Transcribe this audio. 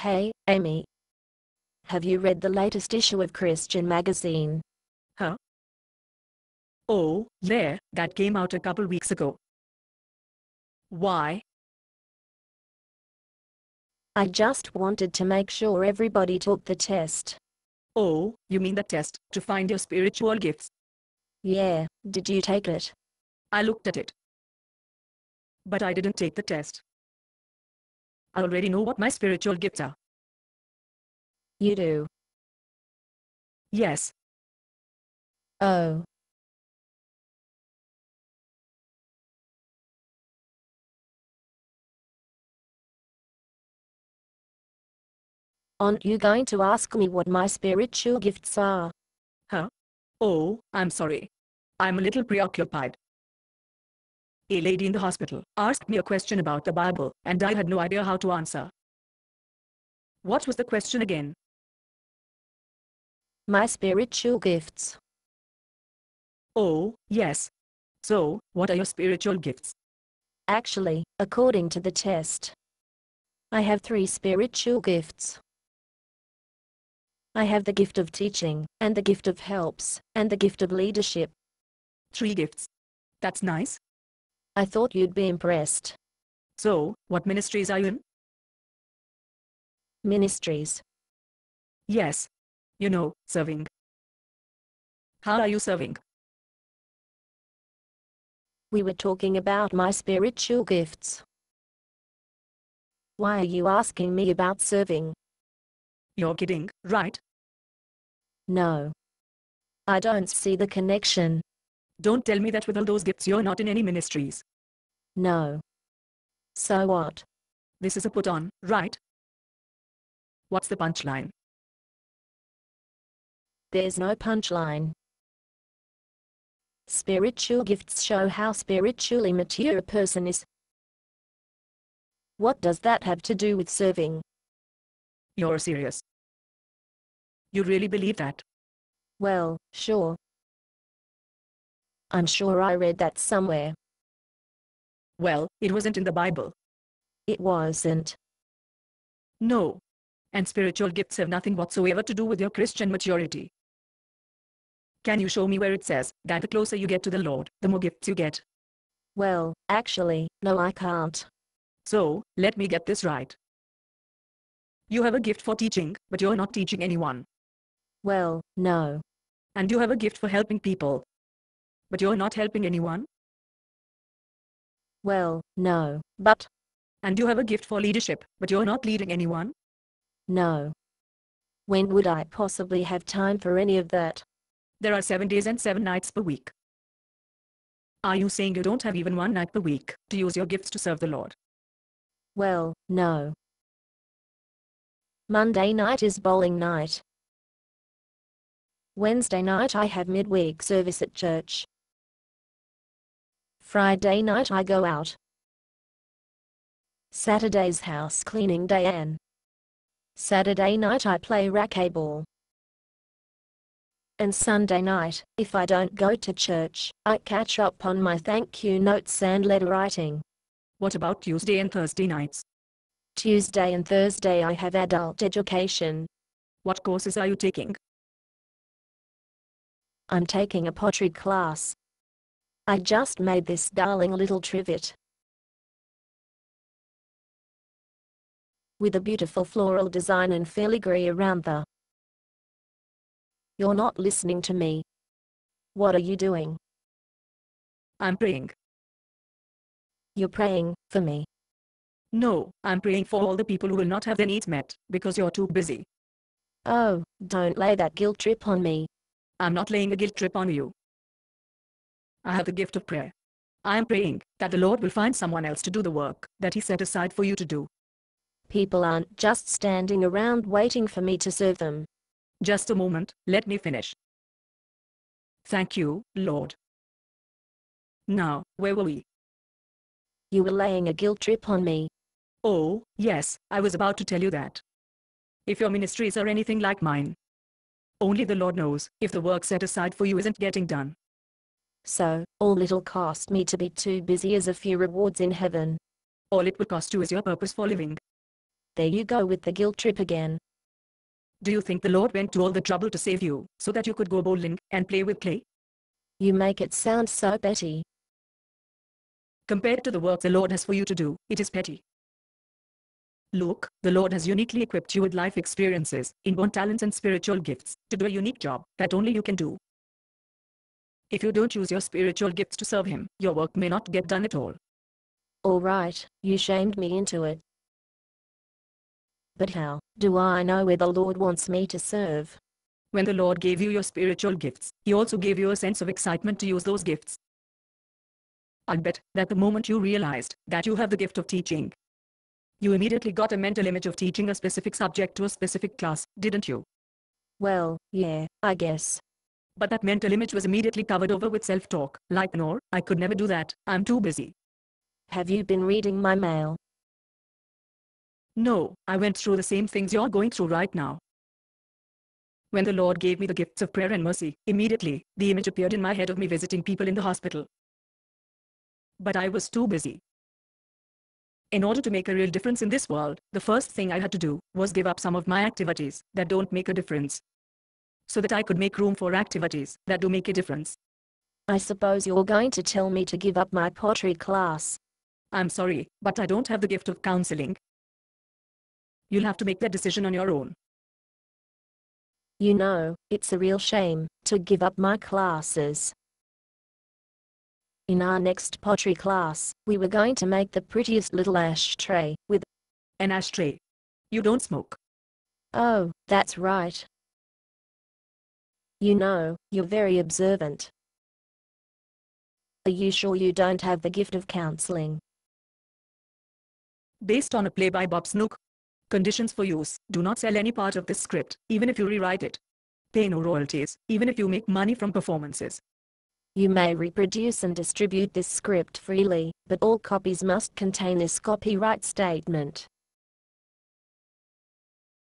Hey, Amy. Have you read the latest issue of Christian magazine? Huh? Oh, yeah, that came out a couple weeks ago. Why? I just wanted to make sure everybody took the test. Oh, you mean the test to find your spiritual gifts? Yeah, did you take it? I looked at it. But I didn't take the test. I already know what my spiritual gifts are. You do? Yes. Oh. Aren't you going to ask me what my spiritual gifts are? Huh? Oh, I'm sorry. I'm a little preoccupied. A lady in the hospital asked me a question about the Bible, and I had no idea how to answer. What was the question again? My spiritual gifts. Oh, yes. So, what are your spiritual gifts? Actually, according to the test, I have 3 spiritual gifts. I have the gift of teaching, and the gift of helps, and the gift of leadership. 3 gifts. That's nice. I thought you'd be impressed. So, what ministries are you in? Ministries. Yes. You know, serving. How are you serving? We were talking about my spiritual gifts. Why are you asking me about serving? You're kidding, right? No. I don't see the connection. Don't tell me that with all those gifts you're not in any ministries. No. So what? This is a put on, right? What's the punchline? There's no punchline. Spiritual gifts show how spiritually mature a person is. What does that have to do with serving? You're serious. You really believe that? Well, sure. I'm sure I read that somewhere. Well, it wasn't in the Bible. It wasn't. No. And spiritual gifts have nothing whatsoever to do with your Christian maturity. Can you show me where it says that the closer you get to the Lord, the more gifts you get? Well, actually, no, I can't. So, let me get this right. You have a gift for teaching, but you're not teaching anyone. Well, no. And you have a gift for helping people, but you're not helping anyone. Well, no. But, And you have a gift for leadership, but you're not leading anyone. no. When would I possibly have time for any of that? There are 7 days and 7 nights per week. Are you saying you don't have even one night per week to use your gifts to serve the Lord? Well, no. Monday night is bowling night. Wednesday night I have midweek service at church. Friday night I go out. Saturday's house cleaning day and Saturday night I play racquetball. And Sunday night, if I don't go to church, I catch up on my thank you notes and letter writing. What about Tuesday and Thursday nights? Tuesday and Thursday I have adult education. What courses are you taking? I'm taking a pottery class. I just made this darling little trivet with a beautiful floral design and filigree around the. You're not listening to me. What are you doing? I'm praying. You're praying for me. No, I'm praying for all the people who will not have their needs met because you're too busy. Oh, don't lay that guilt trip on me. I'm not laying a guilt trip on you. I have the gift of prayer. I am praying that the Lord will find someone else to do the work that He set aside for you to do. People aren't just standing around waiting for me to serve them. Just a moment, let me finish. Thank you, Lord. Now, where were we? You were laying a guilt trip on me. Oh, yes, I was about to tell you that. If your ministries are anything like mine, only the Lord knows if the work set aside for you isn't getting done. So, all it'll cost me to be too busy is a few rewards in heaven. All it will cost you is your purpose for living. There you go with the guilt trip again. Do you think the Lord went to all the trouble to save you, so that you could go bowling and play with clay? You make it sound so petty. Compared to the work the Lord has for you to do, it is petty. Look, the Lord has uniquely equipped you with life experiences, inborn talents and spiritual gifts, to do a unique job that only you can do. If you don't use your spiritual gifts to serve Him, your work may not get done at all. All right, you shamed me into it. But how do I know where the Lord wants me to serve? When the Lord gave you your spiritual gifts, He also gave you a sense of excitement to use those gifts. I'll bet that the moment you realized that you have the gift of teaching, you immediately got a mental image of teaching a specific subject to a specific class, didn't you? Well, yeah, I guess. But that mental image was immediately covered over with self-talk, like no, I could never do that, I'm too busy. Have you been reading my mail? No, I went through the same things you're going through right now. When the Lord gave me the gifts of prayer and mercy, immediately, the image appeared in my head of me visiting people in the hospital. But I was too busy. In order to make a real difference in this world, the first thing I had to do was give up some of my activities that don't make a difference, so that I could make room for activities that do make a difference. I suppose you're going to tell me to give up my pottery class. I'm sorry, but I don't have the gift of counseling. You'll have to make that decision on your own. You know, it's a real shame to give up my classes. In our next pottery class, we were going to make the prettiest little ashtray with An ashtray. You don't smoke. Oh, that's right. You know, you're very observant. Are you sure you don't have the gift of counseling? Based on a play by Bob Snook. Conditions for use: do not sell any part of this script, even if you rewrite it. Pay no royalties, even if you make money from performances. You may reproduce and distribute this script freely, but all copies must contain this copyright statement.